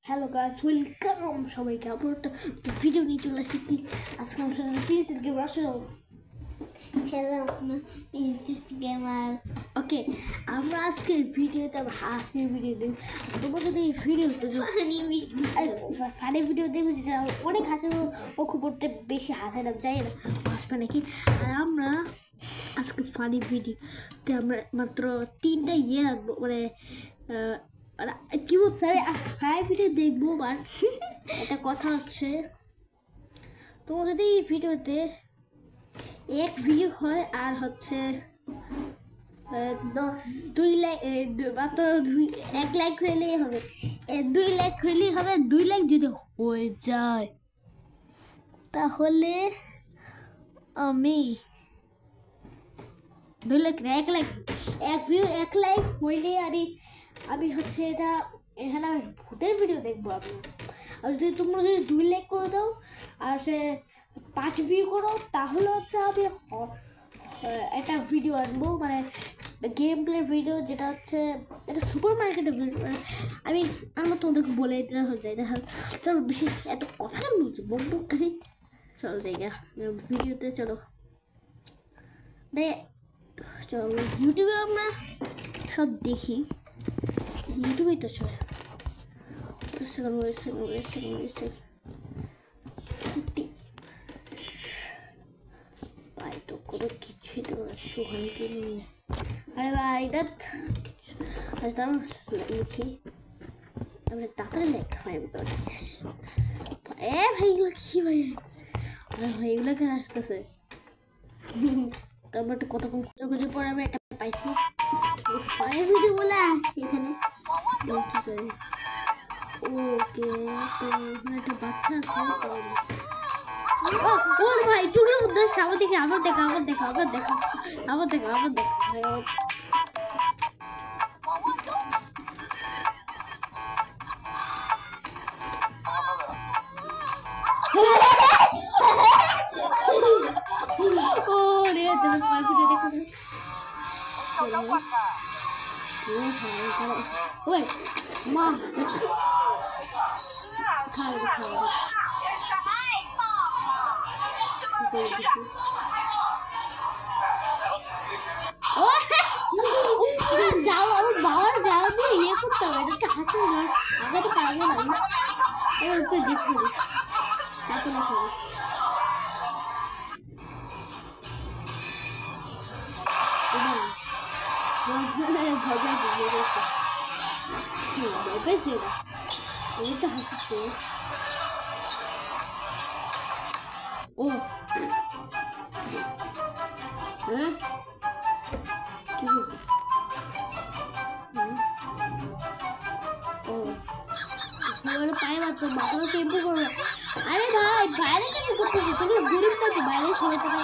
Hello guys, welcome সবাইকে আবার একটা ভিডিও নিয়ে চলে এসেছি। আজকে আমার সাথে পিএসএল গেম আসলে গেমার। ওকে, আমরা আজকে ভিডিওতে হাসির ভিডিও দেখব। তোমরা যদি এই ভিডিওতে ফানি ভিডিও দেখবো যেটা অনেক হাসি ও খুব বেশি হাসায় না, যাই না হাসবে নাকি। আর আমরা আজকে ফানি ভিডিওতে আমরা মাত্র 3টা রাখবো, মানে কি বলছে ফানি ভিডিও দেখবো। আর একটা কথা হচ্ছে, তোমার যদি এই ভিডিওতে 1 ভিউ হয় আর হচ্ছে 2 লাইক, মাত্র 1 লাইক হইলেই হবে, 2 লাইক হইলেই হবে। 2 লাইক যদি হয়ে যায় তাহলে আমি 2 লাইক 1 লাইক 1 ভিউ 1 লাইক হইলে আমি হচ্ছে এটা এখানে ভূতের ভিডিও দেখবো আমি। আর যদি তোমরা যদি 2 লাইক করে দাও আর সে 5 ভিউ করো তাহলে হচ্ছে আমি একটা ভিডিও আনবো, মানে গেম প্লে ভিডিও, যেটা হচ্ছে একটা সুপার মার্কেটের ভিডিও। আমি তোমাদেরকে বলে দিতে যাই না, চলো বেশি এত কথা কেন বলছি, বক খালি। চলো জায়গা ভিডিওতে চলো চলো। ইউটিউবে আমরা সব দেখি, ইউটিউবেই তো চলে। ভাই তো কোনো কিছুই তো সোহানকে নিয়ে, আরে ভাই এটা লিখি আমরা তাড়াতাড়ি লেখা হয় ভাই। এগুলো কি ভাই, ভাই এগুলো কেন আসতেছে? তারপর একটু কতক্ষণ খুঁজে পরে আমি একটা পাইছি ভিডিও বলে আসছি এখানে। কি করি? ওকে, তো এখানে একটা বাচ্চা আছে। ওর ভাই চোখের মধ্যে আবার দেখি, আবার দেখা। ও রে, তোমার পাখিটা দেখো। ওই মা যাও বাবার যাও দিয়ে ইয়ে করতে হবে, এটা হাসি আগে তো পারবো না। দেখতে দেখো হাসছে। ও হ্যাঁ, কি বলছিস? পায়ে মাত্র মাথাটা টেম্পো করবে। আরে ভাই বাইরে কেন করতেছি? তুমি গরিব তো বাইরে শুয়ে থাকো।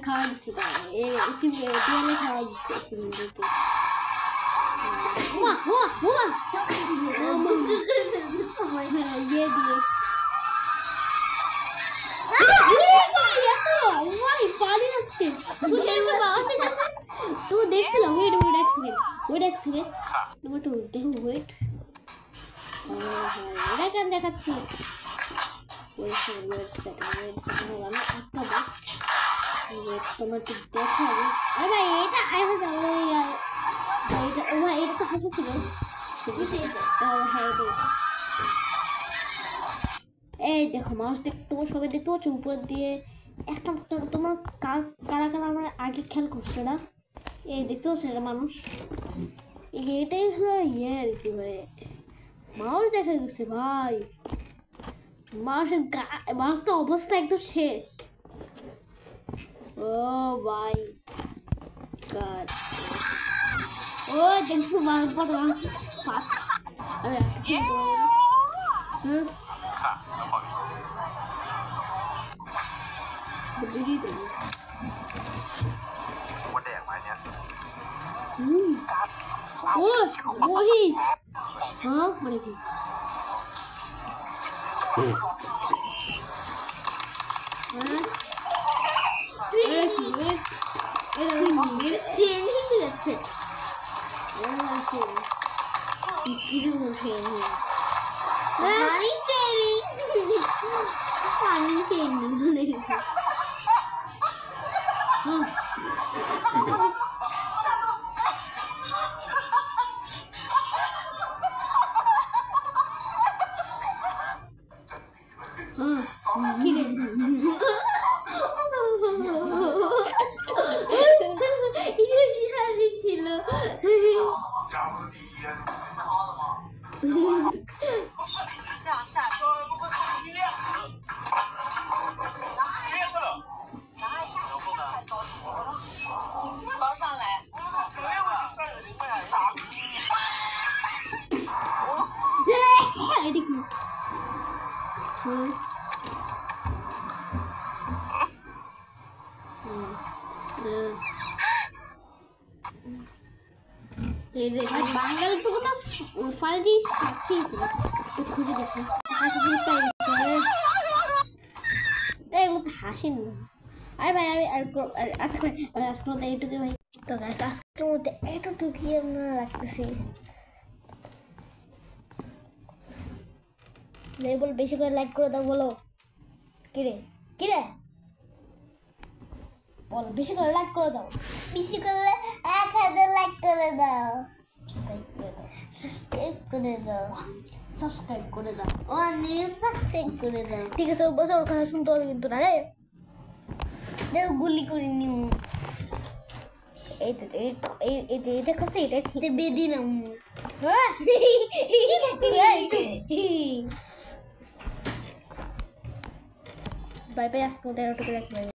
খাওয়া দিচ্ছি, দেয়ালে খাওয়া দিচ্ছে সিলিন্ডারকে। তো দেখছিলাম, ওয়েট দেখো, ওয়েট এটা কেন দেখাচ্ছি? তোমার তো দেখাবো। আরে ভাই এটা এটা তো হাসি ছিল। এই দেখো মাউস তোমার সবাই দেখতে পাচ্ছ উপর দিয়ে একটা, তোমার কারা আমার আগে খেয়াল করছে না? এই দেখতে পাচ্ছ এটা মানুষ, এটাই হলো আর কি, মানে মাউস দেখা গেছে ভাই। মাউসটা অবস্থা একদম শেষ। ও ভাই গড, ও দেখছো মাউস আরে বুঝি ও ওহি হ্যাঁ মানে কি ট্রেন হিসেবে যাচ্ছে কিরকম ট্রেন পানি ট্রেন পানি ট্রেন ছিল বাঙালি তো কোনো ফানি জিনিস পাচ্ছি খুঁজে দেখো তাই মতো হাসেন না আরে ভাই আমি আজকে মতো এইটুকু ভাই তো গাছ আজকের মধ্যে এতটুকুই আমরা রাখতেছি বল বেশি করে লাইক করে দাও বলো কিরে কিরে বল বেশি করে লাইক করে দাও বেশি করে 1000 লাইক করে দাও সাবস্ক্রাইব করে দাও অনেক সাবস্ক্রাইব করে দাও ঠিক আছে বসে ওর কথা শুনতে হবে কিন্তু না রে দেও গুলি করে নিউ এটা কাছে এটা ঠিক বেদি না বাই বাই আজকে 13 টাকা রাখবে